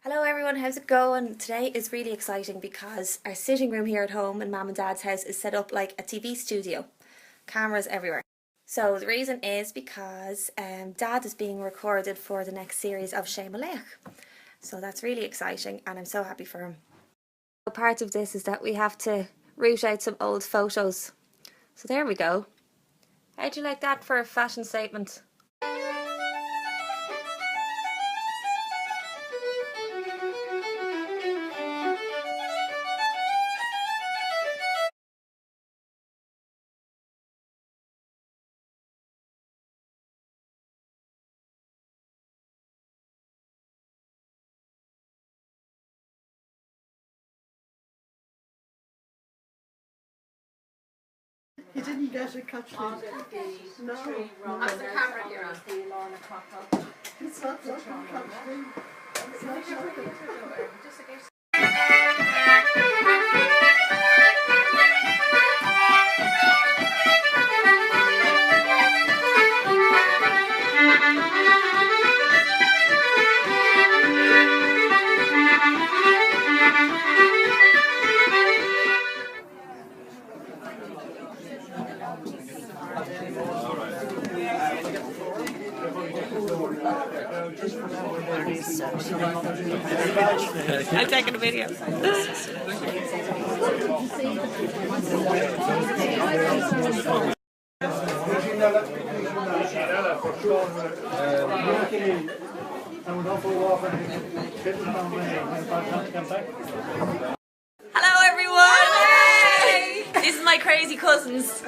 Hello everyone, how's it going? Today is really exciting because our sitting room here at home in Mum and Dad's house is set up like a TV studio. Cameras everywhere. So the reason is because Dad is being recorded for the next series of Shame So that's really exciting and I'm so happy for him. So part of this is that we have to root out some old photos. So there we go. How'd you like that for a fashion statement? You didn't get it, Caitlín. No. That's the camera here. It's not looking, Caitlín. It's not looking. I'm taking a video. Hello everyone! Hey! This is my crazy cousins.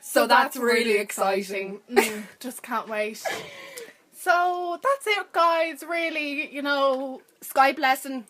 So that's really exciting. Just can't wait. So that's it, guys. Really, sky blessing.